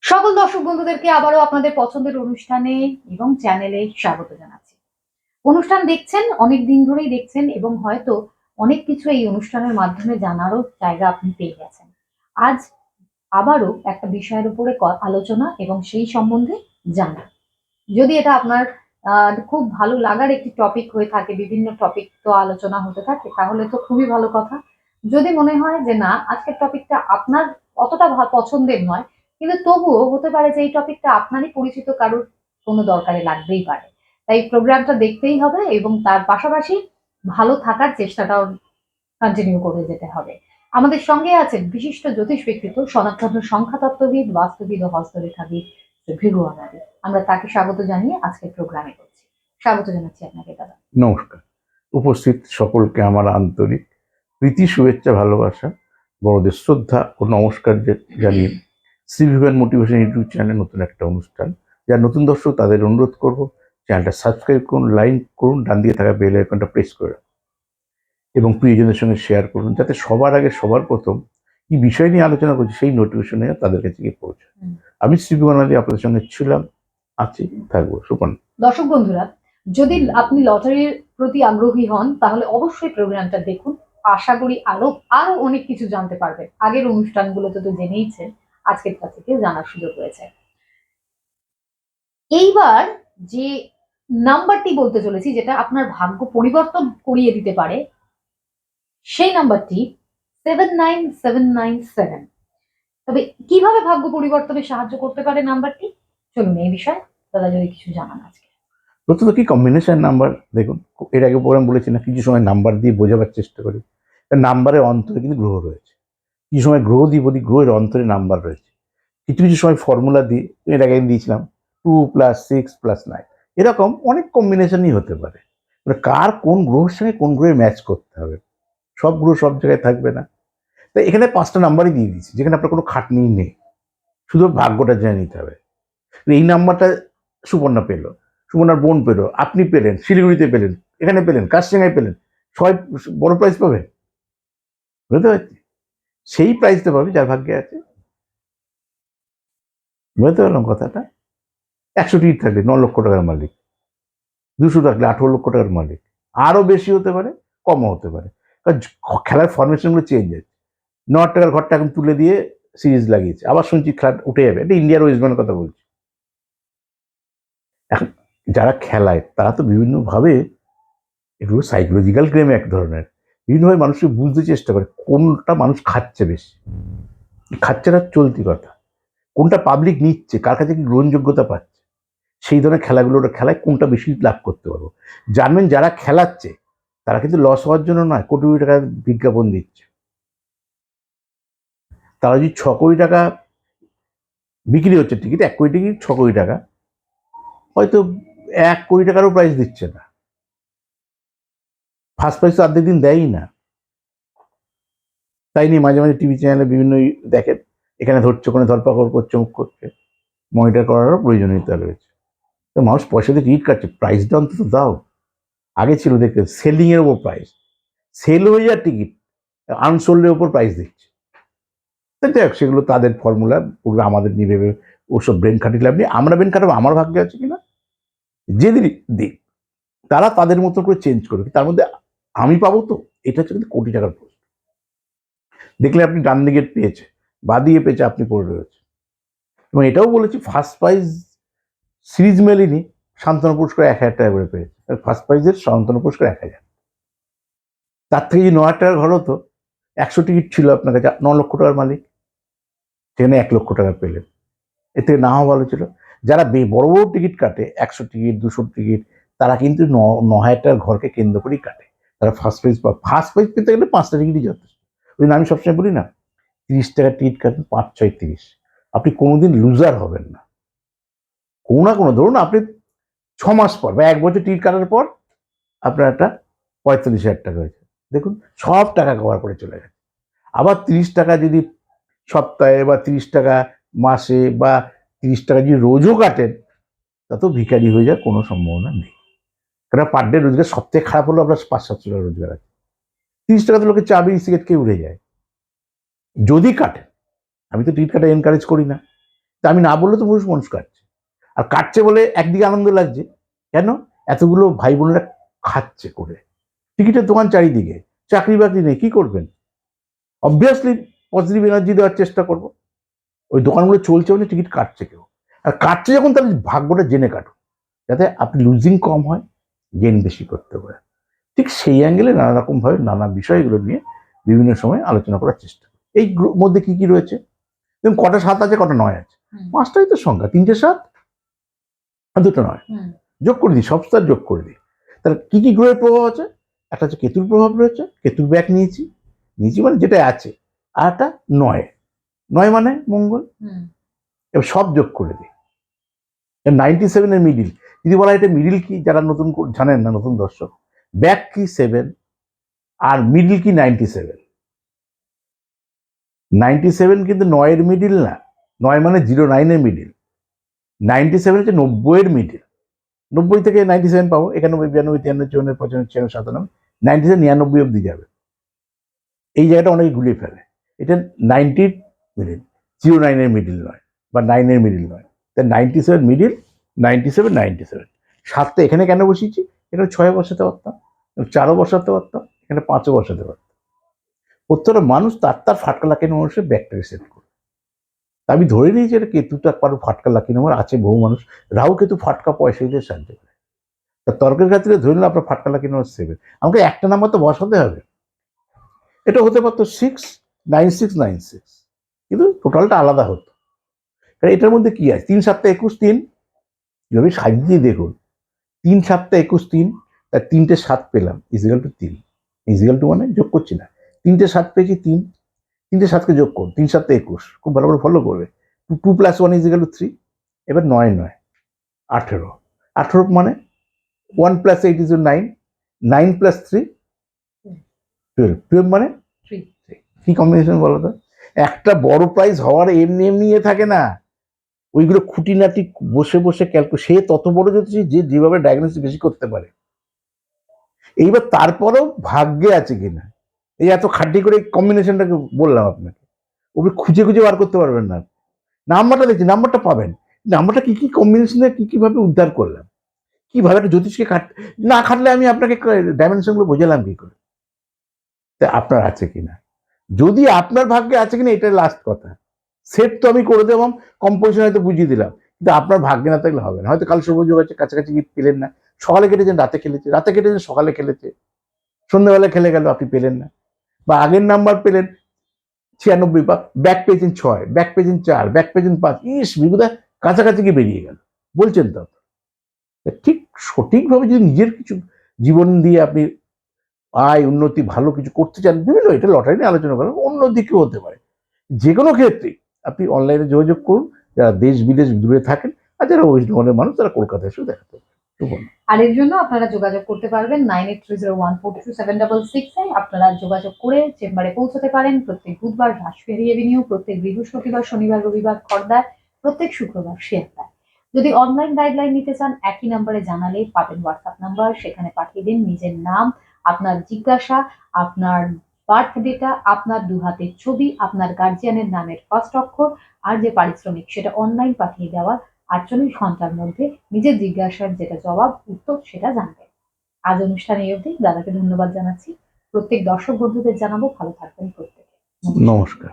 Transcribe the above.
সকল দর্শক বন্ধুদেরকে আবারও আপনাদের পছন্দের অনুষ্ঠানে এবং চ্যানেলে স্বাগত জানাচ্ছি। অনুষ্ঠান দেখছেন, অনেক দিন ধরেই দেখছেন এবং হয়তো অনেক কিছু এই অনুষ্ঠানের মাধ্যমে জানারও জায়গা আপনি পেয়ে গেছেন। আজ আবারও একটা বিষয়ের উপরে আলোচনা এবং সেই সম্বন্ধে জানা। যদি এটা আপনার খুব ভালো লাগার একটি টপিক হয়ে থাকে, বিভিন্ন টপিক তো আলোচনা হতে থাকে, তাহলে তো খুবই ভালো কথা। যদি মনে হয় যে না, আজকের টপিকটা আপনার অতটা পছন্দের নয়, কিন্তু তবুও হতে পারে যে এই টপিকটা আপনারই পরিচিত কারোর কোনো দরকারে লাগতেই পারে। তাই প্রোগ্রামটা দেখতেই হবে এবং তার পাশাপাশি ভালো থাকার চেষ্টাটাও কন্টিনিউ করে যেতে হবে। আমাদের সঙ্গে আছেন বিশিষ্ট জ্যোতিষ ব্যক্তিত্ব, সনাতন সংখ্যাতত্ত্ববিদ, বাস্তুবিদ ও হস্তরেখাবিদ ভৃগু আনাদি। আমরা তাকে স্বাগত জানিয়ে আজকের প্রোগ্রামে করছি। স্বাগত জানাচ্ছি আপনাকে দাদা। নমস্কার। উপস্থিত সকলকে আমার আন্তরিক প্রীতি, শুভেচ্ছা, ভালোবাসা, বড়দের শ্রদ্ধা ও নমস্কার জানিয়ে Shri Vivaan motivation YouTube channel নতুন একটা অনুষ্ঠান, যারা নতুন দর্শক তাদের অনুরোধ করব চ্যানেলটা সাবস্ক্রাইব করুন, লাইক করুন, ডান দিকে থাকা বেল আইকনটা প্রেস করে এবং প্রিয়জনের সঙ্গে শেয়ার করুন, যাতে সবার আগে সবার প্রথম কি বিষয় নিয়ে আলোচনা করছি সেই নোটিফিকেশনে তাদের কাছে গিয়ে পৌঁছায়। আমি শ্রী ভিভান আপনাদের সঙ্গে ছিলাম, আছি, থাকবো। সুপর্ণ। দর্শক বন্ধুরা, যদি আপনি লটারির প্রতি আগ্রহী হন তাহলে অবশ্যই প্রোগ্রামটা দেখুন। আশা করি আরো অনেক কিছু জানতে পারবেন। আগের অনুষ্ঠানগুলোতে তো জেনেইছেন, আজকের থেকে জানার সুযোগ রয়েছে। এইবার যে নাম্বারটি বলতে চলেছি, যেটা আপনার ভাগ্য পরিবর্তন করিয়ে দিতে পারে, সেই নাম্বারটি 79797। তবে কিভাবে ভাগ্য পরিবর্তনে সাহায্য করতে পারে নাম্বারটি, চলুন এই বিষয়ে দাদা যদি কিছু জানান আজকে। প্রথমত কি কম্বিনেশন নাম্বার দেখুন, এর আগে প্রোগ্রাম বলেছি না, কিছু সময় নাম্বার দিয়ে বোঝাবার চেষ্টা করি। নাম্বারের অন্তরে কিন্তু গ্রহ রয়েছে। কিছু সময় গ্রহ দিয়ে বলি গ্রহের অন্তরে নাম্বার রয়েছে। কিছু কিছু সময় ফর্মুলা দিয়ে, এর আগে দিয়েছিলাম 2+6+9, এরকম অনেক কম্বিনেশনই হতে পারে। কার কোন গ্রহের সঙ্গে কোন গ্রহে ম্যাচ করতে হবে, সব গ্রহ সব জায়গায় থাকবে না। তাই এখানে 5টা নাম্বারই দিয়ে দিচ্ছি, যেখানে আপনার কোনো খাটনি নেই, শুধু ভাগ্যটা জেনে নিতে হবে। এই নাম্বারটা সুপর্ণা পেলো, সুপর্ণার বোন পেলো, আপনি পেলেন, শিলিগুড়িতে পেলেন, এখানে পেলেন, কাশিয়াঙ্গায় পেলেন, সবাই বড় প্রাইজ পাবে, বুঝতে পারছি? সেই প্রাইজটা পাবে যার ভাগ্যে আছে। বুঝতে পারলাম কথাটা? 100 টিকিট থাকলে 9 লক্ষ টাকার মালিক, 200 থাকলে 18 লক্ষ টাকার মালিক, আরো বেশি হতে পারে, কমও হতে পারে, কারণ খেলার ফরমেশনগুলো চেঞ্জ আছে। 9 টাকার ঘরটা এখন তুলে দিয়ে সিরিজ লাগিয়েছে, আবার শুনছি খেলা উঠে যাবে। এটা ইন্ডিয়ার ওয়েস্ট বেঙ্গলের কথা বলছি। এখন যারা খেলায় তারা তো বিভিন্নভাবে, এগুলো সাইকোলজিক্যাল গেম এক ধরনের, বিভিন্নভাবে মানুষকে বুঝতে চেষ্টা করে কোনটা মানুষ খাচ্ছে বেশি। খাচ্ছে না চলতি কথা, কোনটা পাবলিক নিচ্ছে, কার কাছে কি গ্রহণযোগ্যতা পাচ্ছে, সেই ধরনের খেলাগুলো ওরা খেলায় কোনটা বেশি লাভ করতে পারবো। জানবেন যারা খেলাচ্ছে তারা কিন্তু লস হওয়ার জন্য নয়, কোটি কোটি টাকা বিজ্ঞাপন দিচ্ছে। তারা যদি 6 কোটি টাকা বিক্রি হচ্ছে টিকিট, 1 কোটি টিকিট 6 কোটি টাকা, হয়তো 1 কোটি টাকারও প্রাইস দিচ্ছে না। ফার্স্ট প্রাইস তো অর্ধেক দিন দেয়ই না। তাই নিয়ে মাঝে মাঝে টিভি চ্যানেলে বিভিন্ন দেখেন, এখানে ধরছে, ওখানে ধরপাকড় করছে, মুখ করছে, মনিটর করারও প্রয়োজনীয়তা রয়েছে। তো মানুষ পয়সা দিয়ে টিকিট কাটছে, প্রাইসটা অন্তত দাও। আগে ছিল দেখতে সেলিং এর ওপর প্রাইস, সেল হয়ে যাওয়ার টিকিট আনসোল্ডের ওপর প্রাইস দিচ্ছে। যাই হোক, সেগুলো তাদের ফর্মুলা, ওগুলো আমাদের নিয়ে ভেবে ওসব ব্রেন খাটিয়ে লাভ নেই। আমরা ব্রেন খাটাবো আমার ভাগ্যে আছে কিনা, যেদিন দিক তারা তাদের মতো করে চেঞ্জ করবে, তার মধ্যে আমি পাবো তো। এটা হচ্ছে কিন্তু কোটি টাকার প্রশ্ন। দেখলে আপনি ডান দিকে পেয়েছে, বা দিয়ে পেয়েছে, আপনি পড়ে রয়েছে। এবং এটাও বলেছি ফার্স্ট প্রাইজ সিরিজ মেলেনি, সান্ত্বনা পুরস্কার 1,000 টাকা করে পেয়েছে। ফার্স্ট প্রাইজের সান্ত্বনা পুরস্কার 1,000। তার থেকে যদি 9,000 টাকার ঘর হতো, 100 টিকিট ছিল আপনার কাছে, 9 লক্ষ টাকার মালিক, সেখানে 1 লক্ষ টাকা পেলেন। এর থেকে না হওয়া ভালো ছিল। যারা বড় বড় টিকিট কাটে, 100 টিকিট 200 টিকিট, তারা কিন্তু 9,000 টাকার ঘরকে কেন্দ্র করেই কাটে। তারা ফার্স্ট প্রাইজ পেতে গেলে 5টা টিকিটই যথেষ্ট। ওই আমি সবসময় বলি না, 30 টাকার টিকিট কাটেন, 5×6 30, আপনি কোনোদিন লুজার হবেন না। কোনো না কোনো, ধরুন আপনি 6 মাস পর বা 1 বছর টিকিট কাটার পর আপনার একটা 45,000 টাকা হয়েছে, দেখুন সব টাকা কভার করে চলে গেছে। আবার 30 টাকা যদি সপ্তাহে, বা 30 টাকা মাসে, বা 30 টাকা যদি রোজও কাটেন, তাতেও ভিখারি হয়ে যাওয়ার কোনো সম্ভাবনা নেই। কারণ পার ডে রোজগার সবথেকে খারাপ হলো আপনার 500-700 টাকা রোজগার আছে, 30 টাকাতে লোকে চা বিড়ি সিগারেট খেয়ে উড়ে যায় যদি কাটেন। আমি তো টিকিট কাটা এনকারেজ করি না, তা আমি না বললে তো পুরুষ মানুষ কাটছে, আর কাটছে বলে একদিকে আনন্দ লাগছে, কেন এতগুলো ভাই বোনেরা খাচ্ছে করে, টিকিটের দোকান চারিদিকে, চাকরি বাকরি নেই, কি করবেন? অবভিয়াসলি পজিটিভ এনার্জি দেওয়ার চেষ্টা করবো, ওই দোকানগুলো চলছে বলে টিকিট কাটছে কেউ, আর কাটছে যখন তাহলে ভাগ্যটা জেনে কাটুন, যাতে আপনি লুজিং কম হয়, গেইন বেশি করতে পারে। ঠিক সেই অ্যাঙ্গেলে নানা রকম ভাবে নানা বিষয়গুলো নিয়ে বিভিন্ন সময় আলোচনা করার চেষ্টা করি। এই মধ্যে কি কি রয়েছে, দেখুন কটা 7 আছে, কটা 9 আছে, 5টাই তো সংখ্যা, 3টে 7 আর 2টো 9, যোগ করে দিই, সব স্টার যোগ করে দিই। তাহলে কি কি গ্রহের প্রভাব আছে? একটা হচ্ছে কেতুর প্রভাব রয়েছে, কেতুর ব্যাক নিয়েছি মানে যেটা আছে, আর একটা 9 মানে মঙ্গল, এবার সব যোগ করে দিই। 97 মিডিল, যদি বলা এটা মিডিল কি, যারা নতুন জানেন না, নতুন দর্শক, ব্যাক কি 7 আর মিডিল কি 97। 97 কিন্তু 9 মিডিল না, 9 মানে 09 মিডিল, 97 হচ্ছে 90 মিডিল। 90 থেকে 97 পাবো, 91, 92, 93, 54, 95, 96, 97, 97 99 অব্দি যাবে। এই জায়গাটা অনেকে গুলিয়ে ফেলে, এটা 90 মিডিল, 09 মিডিল নয়, বা 9 মিডিল নয়, তাই 97 মিডিল, 97, 97। 7টা এখানে কেন বসিয়েছি, এখানে 6 বসাতে পারতাম, 4 বসাতে পারতাম, এখানে 5 বসাতে পারতাম। প্রত্যেকটা মানুষ তার ফাটকা লাকি মানুষের ব্যাকটেরিয়া সেট করে। আমি ধরে নিয়েছি এটা কেতুটা কারো ফাটকা লাকি নম্বর আছে, বহু মানুষ রাহু কেতু ফাটকা পয়সা দিতে সাহায্য করে। তা তর্কের ক্ষেত্রে ধরে নিলাম আপনার ফাটকা লাকি নম্বর 7, আমাকে একটা নাম্বার তো বসাতে হবে। এটা হতে পারতো 69696, কিন্তু টোটালটা আলাদা হতো। কারণ এটার মধ্যে কি আছে, 3 7 21 3, যদি সাজিয়ে দেখুন 3 7 21 3, তার 3টে 7 পেলাম ইজিক্যাল টু 3, ইজিক্যাল টু মানে যোগ করছি না, 3টে 7 পেয়েছি 3, 3টে 7কে যোগ করুন, 3 7 21, খুব ভালো করে ফলো করবে, 2 + 1 ইজিক্যাল টু 3, এবার 9 9 18, 18 মানে 1 + 8 = 9, 9 + 3 12, 12 মানে 3। কি কম্বিনেশন বলো তো? একটা বড় প্রাইজ হওয়ার এমনি এমনি থাকে না, ওইগুলো খুঁটিনাটি বসে বসে সে তত বড় জ্যোতিষী যে যেভাবে ডায়াগনোসিস বেশি করতে পারে। এইবার তারপরেও ভাগ্যে আছে কিনা, এই এত খাটি করে কম্বিনেশনটাকে বললাম আপনাকে, ওকে খুঁজে খুঁজে বার করতে পারবেন না। নাম্বারটা দেখছি, নাম্বারটা পাবেন, নাম্বারটা কি কি কম্বিনেশনে কি কিভাবে উদ্ধার করলাম, কিভাবে একটা জ্যোতিষকে না খাটলে আমি আপনাকে ডাইমেনশনগুলো বোঝালাম কি করে, তা আপনার আছে কিনা, যদি আপনার ভাগ্যে আছে কিনা এটাই লাস্ট কথা। সেট তো আমি করে দেবো, কম্পোজিশন হয়তো বুঝিয়ে দিলাম, কিন্তু আপনার ভাগ্যে না থাকলে হবে না। হয়তো কাল শুভযোগ আছে, কাছাকাছি গিয়ে পেলেন না, সকালে কেটেছেন রাতে খেলেছে, রাতে কেটেছেন সকালে খেলেছে, সন্ধ্যাবেলা খেলে গেল আপনি পেলেন না, বা আগের নাম্বার পেলেন 96, বা ব্যাক পেয়েছেন 6, ব্যাক পেয়েছেন 4, ব্যাক পেয়েছেন 5, বিগুদা কাছাকাছি গিয়ে বেরিয়ে গেল, বলছেন তো। ঠিক সঠিকভাবে যদি নিজের কিছু জীবন দিয়ে আপনি আয় উন্নতি ভালো কিছু করতে চান, বিভিন্ন, এটা লটারি নিয়ে আলোচনা করেন, অন্য দিকেও হতে পারে, যে কোনো ক্ষেত্রে আপনি অনলাইনে যোগাযোগ করুন, যারা দেশ বিদেশ দূরে থাকেন, আর যারা ওয়েস্ট বেঙ্গলের মানুষ তারা কলকাতায় এসেও দেখাতে পারেন। আর এর জন্য আপনারা যোগাযোগ করতে পারবেন 9830142766 এ। আপনারা যোগাযোগ করে চেম্বারে পৌঁছতে পারেন প্রত্যেক বুধবার রাসফেরি এভিনিউ, প্রত্যেক বৃহস্পতিবার, শনিবার, রবিবার খড়দায়, প্রত্যেক শুক্রবার শিয়ালদায়। যদি অনলাইন গাইডলাইন নিতে চান একই নাম্বারে জানালে পাবেন হোয়াটসঅ্যাপ নাম্বার, সেখানে পাঠিয়ে দিন নিজের নাম, আপনার জিজ্ঞাসা, আপনার বার্থ ডেটা, আপনার 2 হাতের ছবি, আপনার গার্জিয়ানের নামের ফার্স্ট অক্ষর, আর যে পারিশ্রমিক সেটা অনলাইন পাঠিয়ে দেওয়ার 48 ঘন্টার মধ্যে নিজের জিজ্ঞাসার যেটা জবাব উত্তর সেটা জানবেন। আজ অনুষ্ঠানে এই অবধি, দাদাকে ধন্যবাদ জানাচ্ছি। প্রত্যেক দর্শক বন্ধুদের জানাবো ভালো থাকবেন প্রত্যেকে। নমস্কার।